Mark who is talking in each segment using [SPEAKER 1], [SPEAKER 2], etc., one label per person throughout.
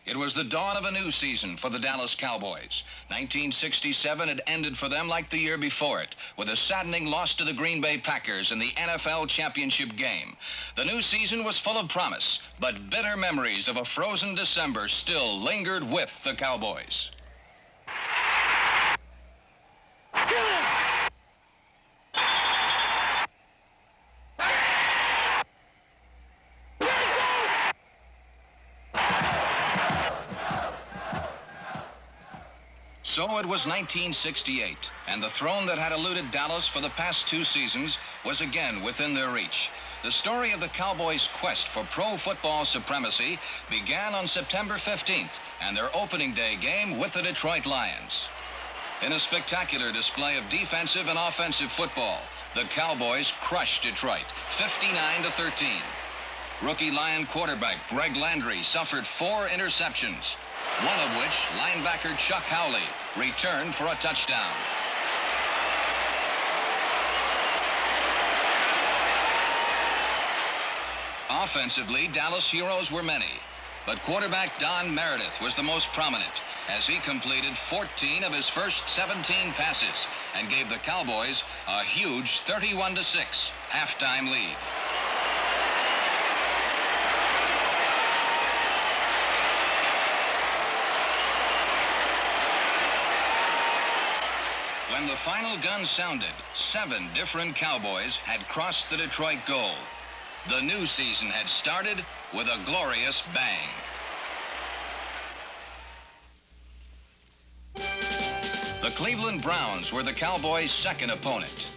[SPEAKER 1] It was the dawn of a new season for the Dallas Cowboys. 1967 had ended for them like the year before it, with a saddening loss to the Green Bay Packers in the NFL championship game. The new season was full of promise, but bitter memories of a frozen December still lingered with the Cowboys. So it was 1968, and the throne that had eluded Dallas for the past two seasons was again within their reach. The story of the Cowboys' quest for pro football supremacy began on September 15th, and their opening day game with the Detroit Lions. In a spectacular display of defensive and offensive football, the Cowboys crushed Detroit, 59-13. Rookie Lion quarterback Greg Landry suffered 4 interceptions, one of which linebacker Chuck Howley returned for a touchdown. Offensively, Dallas heroes were many, but quarterback Don Meredith was the most prominent as he completed 14 of his first 17 passes and gave the Cowboys a huge 31-6 halftime lead. When the final gun sounded, 7 different Cowboys had crossed the Detroit goal. The new season had started with a glorious bang. The Cleveland Browns were the Cowboys' second opponent.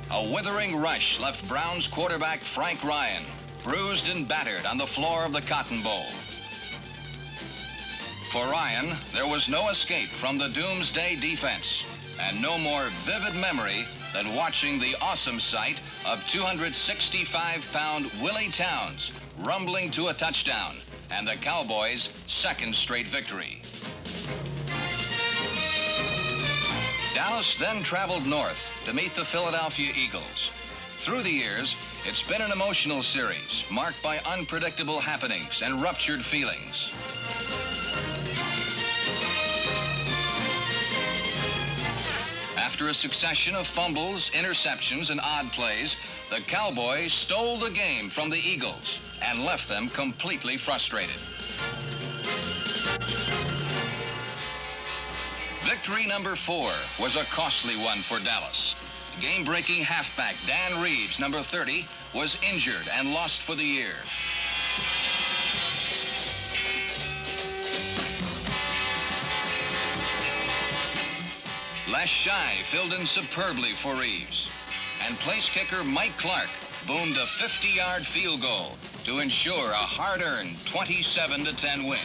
[SPEAKER 1] A withering rush left Browns quarterback Frank Ryan bruised and battered on the floor of the Cotton Bowl. For Ryan, there was no escape from the doomsday defense, and no more vivid memory than watching the awesome sight of 265-pound Willie Towns rumbling to a touchdown and the Cowboys' second straight victory. Dallas then traveled north to meet the Philadelphia Eagles. Through the years, it's been an emotional series marked by unpredictable happenings and ruptured feelings. After a succession of fumbles, interceptions, and odd plays, the Cowboys stole the game from the Eagles and left them completely frustrated. Victory number 4 was a costly one for Dallas. Game-breaking halfback Dan Reeves, number 30, was injured and lost for the year. Les Shy filled in superbly for Reeves, and place kicker Mike Clarke boomed a 50-yard field goal to ensure a hard-earned 27-10 win.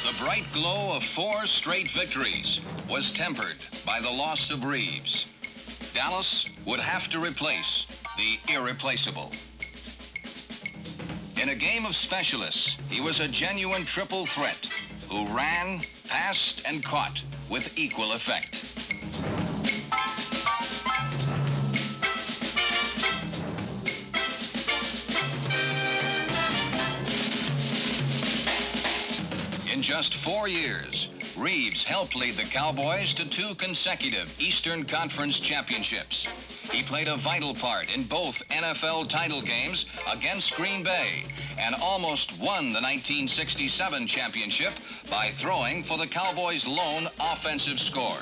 [SPEAKER 1] The bright glow of 4 straight victories was tempered by the loss of Reeves. Dallas would have to replace the irreplaceable. In a game of specialists, he was a genuine triple threat who ran, passed, and caught with equal effect. In just 4 years, Reeves helped lead the Cowboys to 2 consecutive Eastern Conference championships. He played a vital part in both NFL title games against Green Bay and almost won the 1967 championship by throwing for the Cowboys' lone offensive score.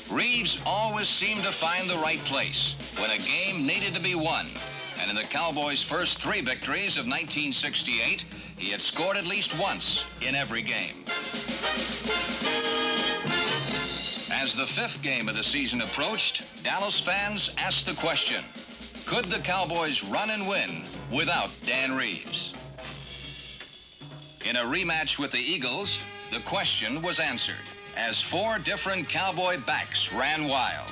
[SPEAKER 1] Reeves always seemed to find the right place when a game needed to be won. And in the Cowboys' first 3 victories of 1968, he had scored at least once in every game. As the 5th game of the season approached, Dallas fans asked the question, could the Cowboys run and win without Dan Reeves? In a rematch with the Eagles, the question was answered as 4 different Cowboy backs ran wild.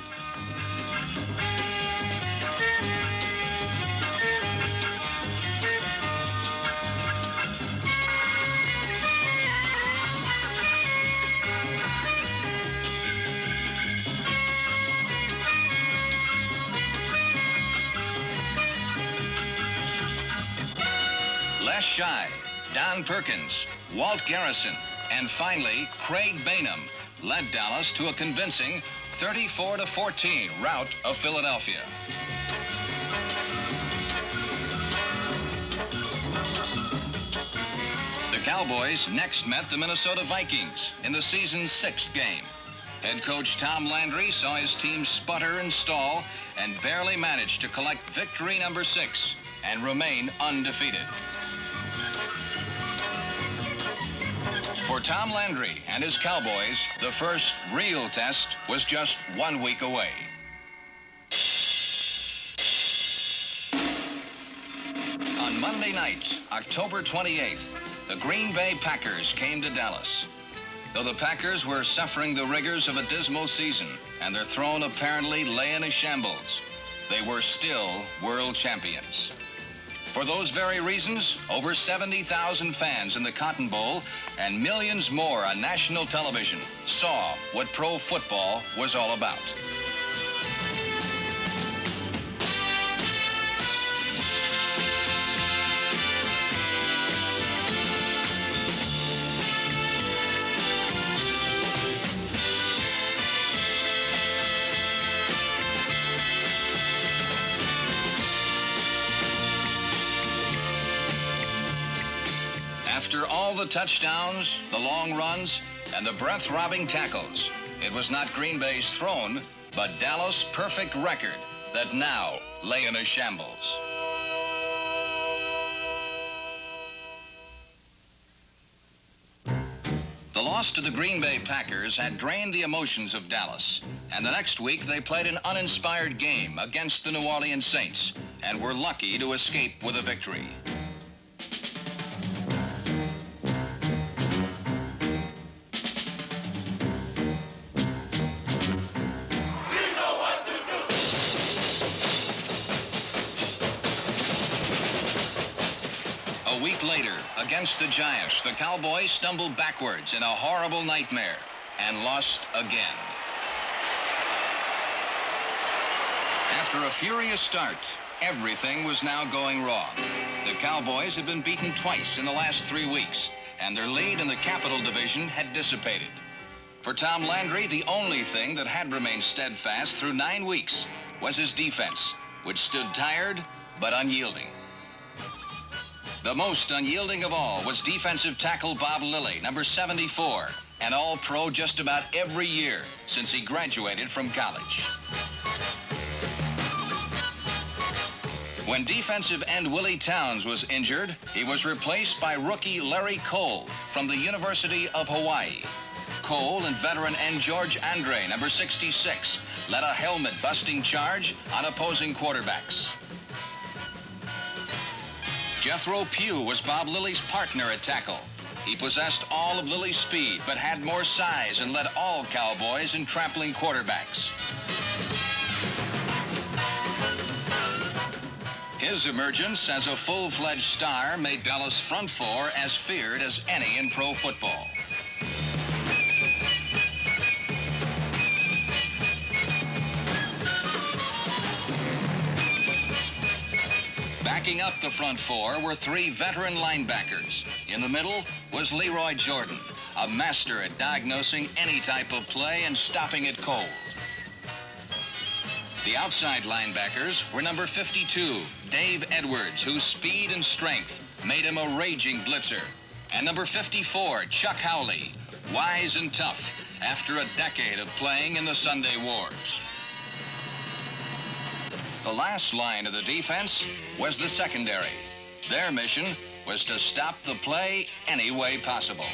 [SPEAKER 1] Les Shy, Don Perkins, Walt Garrison, and finally Craig Bainham led Dallas to a convincing 34-14 rout of Philadelphia. The Cowboys next met the Minnesota Vikings in the season's 6th game. Head coach Tom Landry saw his team sputter and stall and barely managed to collect victory number 6 and remain undefeated. For Tom Landry and his Cowboys, the first real test was just 1 week away. On Monday night, October 28th, the Green Bay Packers came to Dallas. Though the Packers were suffering the rigors of a dismal season and their throne apparently lay in a shambles, they were still world champions. For those very reasons, over 70,000 fans in the Cotton Bowl and millions more on national television saw what pro football was all about. After all the touchdowns, the long runs, and the breath-robbing tackles, it was not Green Bay's throne, but Dallas' perfect record that now lay in a shambles. The loss to the Green Bay Packers had drained the emotions of Dallas, and the next week they played an uninspired game against the New Orleans Saints and were lucky to escape with a victory. A week later, against the Giants, the Cowboys stumbled backwards in a horrible nightmare and lost again. After a furious start, everything was now going wrong. The Cowboys had been beaten twice in the last 3 weeks, and their lead in the Capital Division had dissipated. For Tom Landry, the only thing that had remained steadfast through 9 weeks was his defense, which stood tired but unyielding. The most unyielding of all was defensive tackle Bob Lilly, number 74, an all-pro just about every year since he graduated from college. When defensive end Willie Towns was injured, he was replaced by rookie Larry Cole from the University of Hawaii. Cole and veteran end George Andre, number 66, led a helmet-busting charge on opposing quarterbacks. Jethro Pugh was Bob Lilly's partner at tackle. He possessed all of Lilly's speed, but had more size and led all Cowboys in trampling quarterbacks. His emergence as a full-fledged star made Dallas' front four as feared as any in pro football. Backing up the front four were 3 veteran linebackers. In the middle was Leroy Jordan, a master at diagnosing any type of play and stopping it cold. The outside linebackers were number 52, Dave Edwards, whose speed and strength made him a raging blitzer, and number 54, Chuck Howley, wise and tough after a decade of playing in the Sunday Wars. The last line of the defense was the secondary. Their mission was to stop the play any way possible.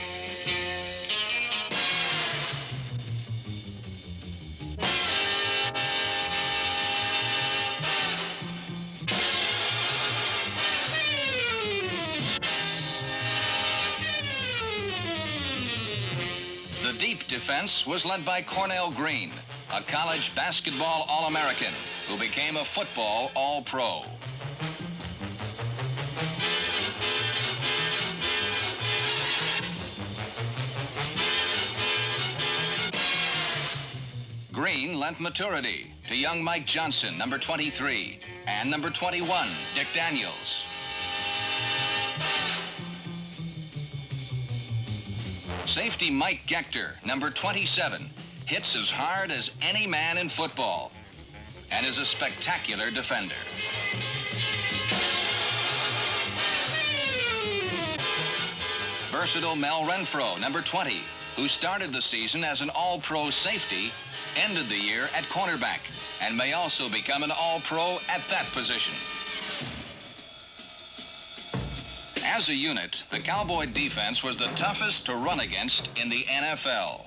[SPEAKER 1] The deep defense was led by Cornell Green, a college basketball All-American who became a football All-Pro. Green lent maturity to young Mike Johnson, number 23, and number 21, Dick Daniels. Safety Mike Gaechter, number 27, hits as hard as any man in football and is a spectacular defender. Versatile Mel Renfro, number 20, who started the season as an all-pro safety, ended the year at cornerback, and may also become an all-pro at that position. As a unit, the Cowboy defense was the toughest to run against in the NFL.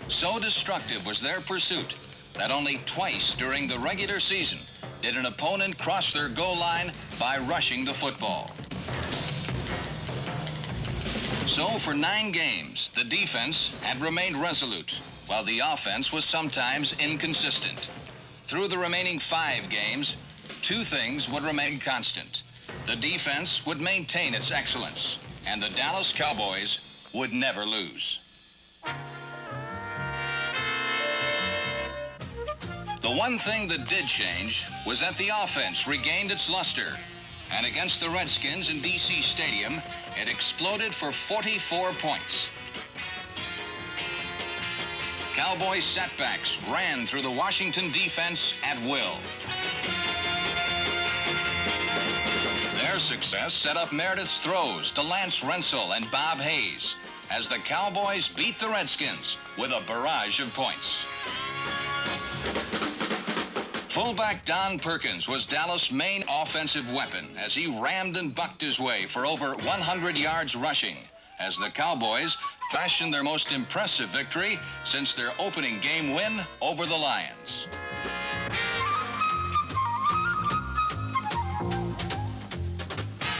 [SPEAKER 1] So destructive was their pursuit that only twice during the regular season did an opponent cross their goal line by rushing the football. So for 9 games, the defense had remained resolute, while the offense was sometimes inconsistent. Through the remaining 5 games, 2 things would remain constant. The defense would maintain its excellence, and the Dallas Cowboys would never lose. The one thing that did change was that the offense regained its luster, and against the Redskins in D.C. Stadium, it exploded for 44 points. Cowboy setbacks ran through the Washington defense at will. Their success set up Meredith's throws to Lance Rensel and Bob Hayes as the Cowboys beat the Redskins with a barrage of points. Fullback Don Perkins was Dallas' main offensive weapon as he rammed and bucked his way for over 100 yards rushing as the Cowboys fashioned their most impressive victory since their opening game win over the Lions.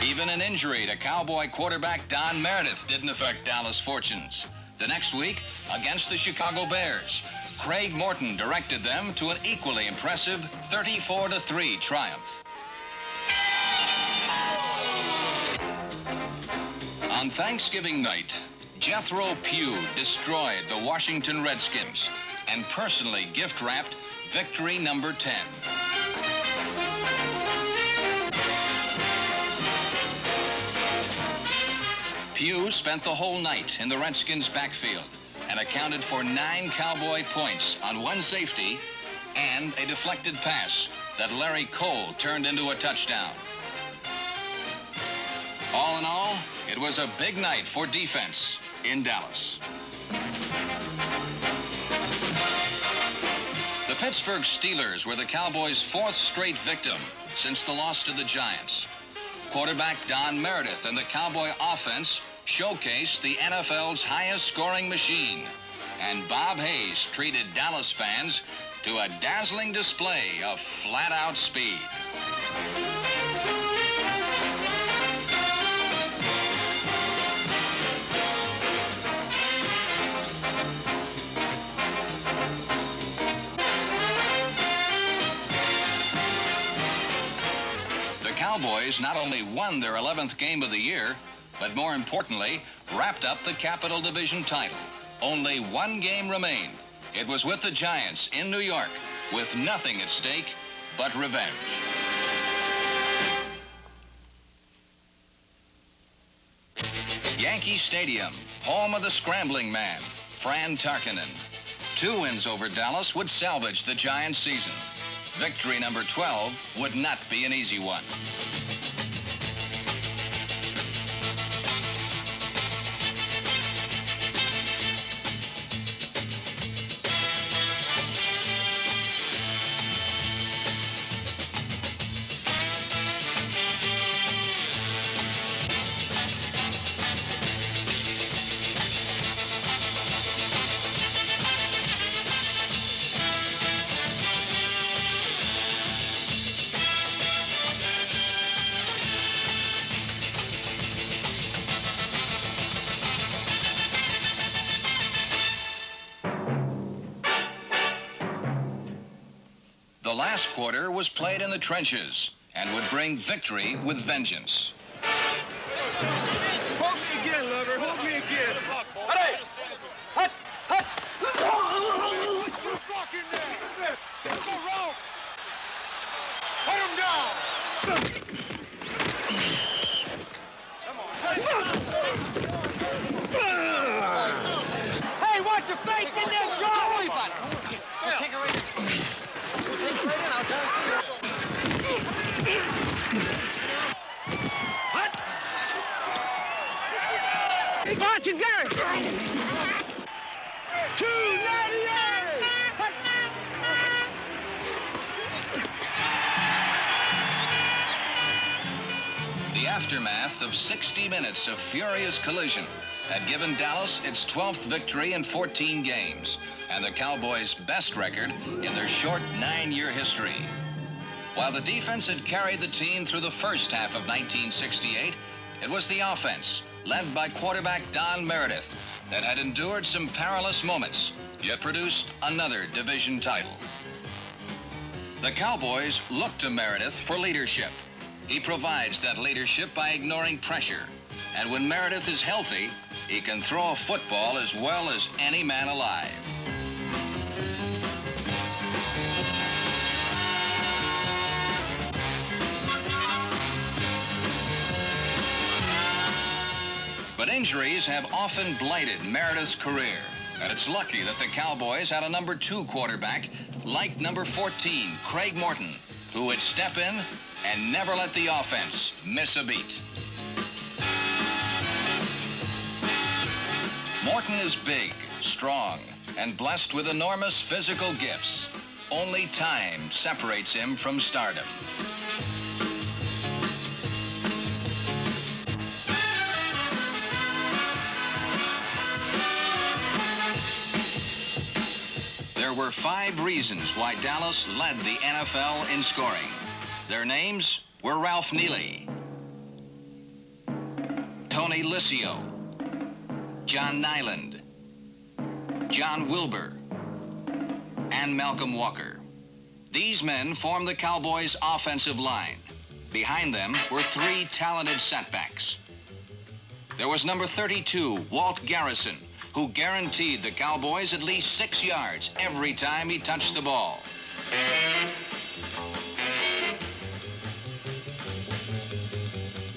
[SPEAKER 1] Even an injury to Cowboy quarterback Don Meredith didn't affect Dallas' fortunes. The next week, against the Chicago Bears, Craig Morton directed them to an equally impressive 34-3 triumph. On Thanksgiving night, Jethro Pugh destroyed the Washington Redskins and personally gift-wrapped victory number 10. Pugh spent the whole night in the Redskins' backfield and accounted for 9 Cowboy points on 1 safety and a deflected pass that Larry Cole turned into a touchdown. All in all, it was a big night for defense in Dallas. The Pittsburgh Steelers were the Cowboys' 4th straight victim since the loss to the Giants. Quarterback Don Meredith and the Cowboy offense showcased the NFL's highest scoring machine, and Bob Hayes treated Dallas fans to a dazzling display of flat-out speed. The Cowboys not only won their 11th game of the year, but more importantly, wrapped up the Capital Division title. Only 1 game remained. It was with the Giants in New York, with nothing at stake but revenge. Yankee Stadium, home of the scrambling man, Fran Tarkenton. 2 wins over Dallas would salvage the Giants' season. Victory number 12 would not be an easy one. The last quarter was played in the trenches and would bring victory with vengeance.
[SPEAKER 2] Hold me again, lover. Hold me again.
[SPEAKER 3] Hey! Hut! Hut!
[SPEAKER 2] You fucking there. Go wrong. Put him down. Come on.
[SPEAKER 1] aftermath of 60 minutes of furious collision had given Dallas its 12th victory in 14 games and the Cowboys' best record in their short 9-year history. While the defense had carried the team through the first half of 1968, it was the offense, led by quarterback Don Meredith, that had endured some perilous moments, yet produced another division title. The Cowboys look to Meredith for leadership. He provides that leadership by ignoring pressure. And when Meredith is healthy, he can throw a football as well as any man alive. But injuries have often blighted Meredith's career. And it's lucky that the Cowboys had a number 2 quarterback like number 14, Craig Morton, who would step in and never let the offense miss a beat. Morton is big, strong, and blessed with enormous physical gifts. Only time separates him from stardom. There were 5 reasons why Dallas led the NFL in scoring. Their names were Ralph Neely, Tony Liscio, John Nyland, John Wilbur, and Malcolm Walker. These men formed the Cowboys' offensive line. Behind them were 3 talented setbacks. There was number 32, Walt Garrison, who guaranteed the Cowboys at least 6 yards every time he touched the ball.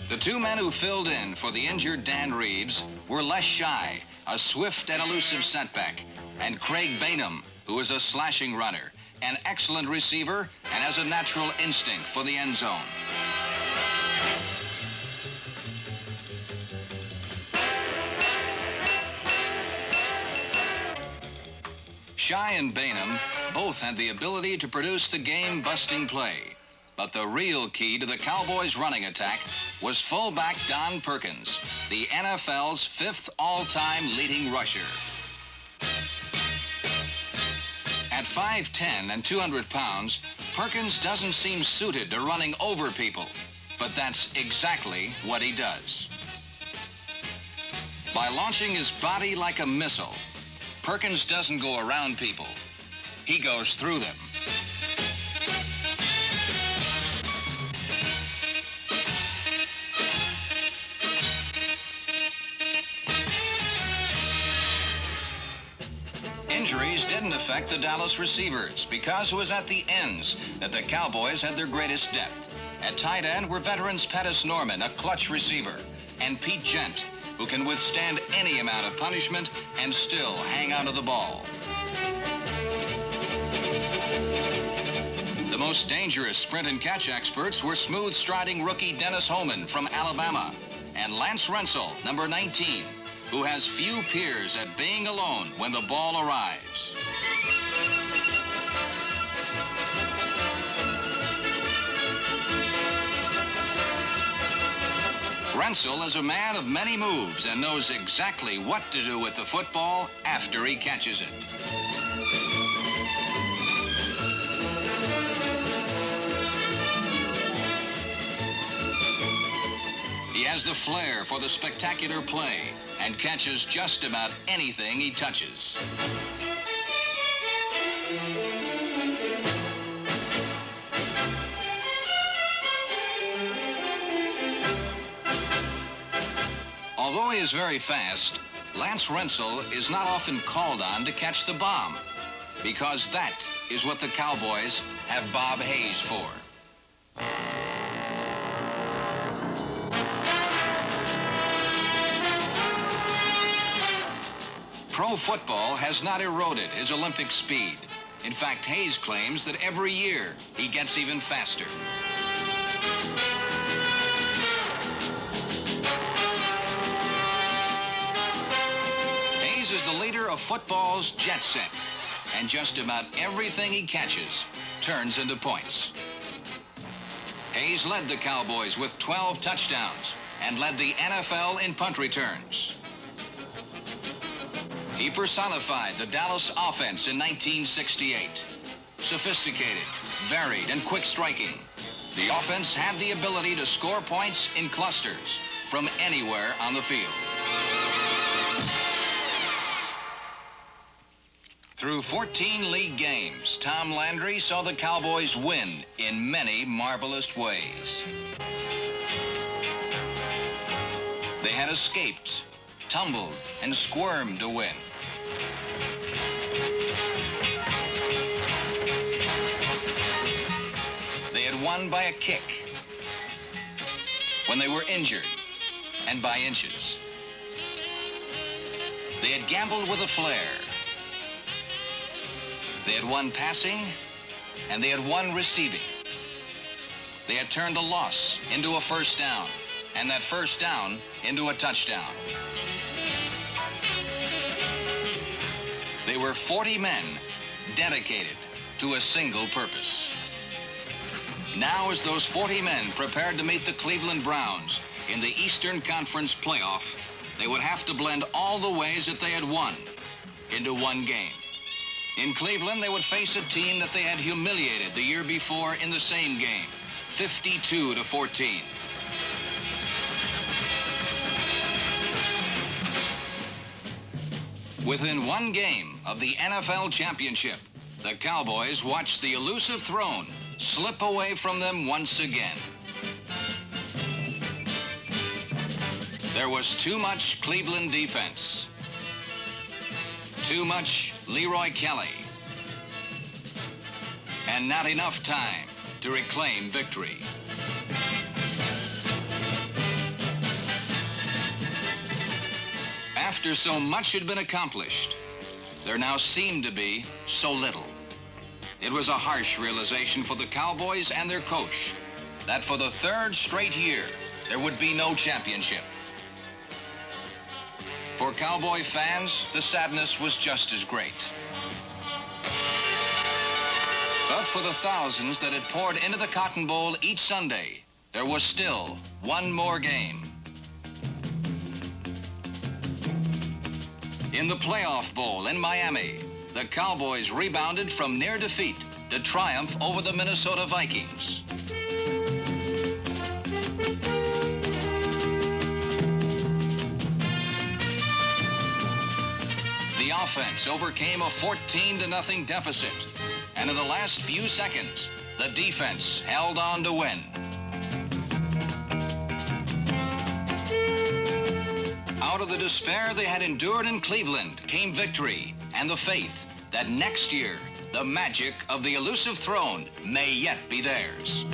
[SPEAKER 1] The 2 men who filled in for the injured Dan Reeves were Les Shy, a swift and elusive setback, and Craig Bainham, who was a slashing runner, an excellent receiver, and has a natural instinct for the end zone. Shy and Bainham both had the ability to produce the game-busting play. But the real key to the Cowboys' running attack was fullback Don Perkins, the NFL's 5th all-time leading rusher. At 5'10" and 200 pounds, Perkins doesn't seem suited to running over people, but that's exactly what he does. By launching his body like a missile, Perkins doesn't go around people. He goes through them. Injuries didn't affect the Dallas receivers because it was at the ends that the Cowboys had their greatest depth. At tight end were veterans Pettis Norman, a clutch receiver, and Pete Gent, who can withstand any amount of punishment and still hang onto the ball. The most dangerous sprint and catch experts were smooth-striding rookie Dennis Homan from Alabama and Lance Rensel, number 19, who has few peers at being alone when the ball arrives. Rensel is a man of many moves and knows exactly what to do with the football after he catches it. He has the flair for the spectacular play and catches just about anything he touches. Although he is very fast, Lance Rensel is not often called on to catch the bomb, because that is what the Cowboys have Bob Hayes for. Pro football has not eroded his Olympic speed. In fact, Hayes claims that every year he gets even faster. Hayes is the leader of football's jet set, and just about everything he catches turns into points. Hayes led the Cowboys with 12 touchdowns and led the NFL in punt returns. He personified the Dallas offense in 1968. Sophisticated, varied, and quick striking. The offense had the ability to score points in clusters from anywhere on the field. Through 14 league games, Tom Landry saw the Cowboys win in many marvelous ways. They had escaped, tumbled, and squirmed to win. They had won by a kick, when they were injured, and by inches. They had gambled with a flair. They had won passing, and they had won receiving. They had turned a loss into a first down, and that first down into a touchdown. They were 40 men dedicated to a single purpose. Now, as those 40 men prepared to meet the Cleveland Browns in the Eastern Conference playoff, they would have to blend all the ways that they had won into one game. In Cleveland, they would face a team that they had humiliated the year before in the same game, 52-14. Within one game of the NFL championship, the Cowboys watched the elusive throne slip away from them once again. There was too much Cleveland defense. Too much Leroy Kelly. And not enough time to reclaim victory. After so much had been accomplished, there now seemed to be so little. It was a harsh realization for the Cowboys and their coach that for the third straight year, there would be no championship. For Cowboy fans, the sadness was just as great. But for the thousands that had poured into the Cotton Bowl each Sunday, there was still one more game. In the Playoff Bowl in Miami, the Cowboys rebounded from near defeat to triumph over the Minnesota Vikings. The offense overcame a 14-0 deficit, and in the last few seconds, the defense held on to win. Out of the despair they had endured in Cleveland came victory and the faith that next year, the magic of the elusive throne may yet be theirs.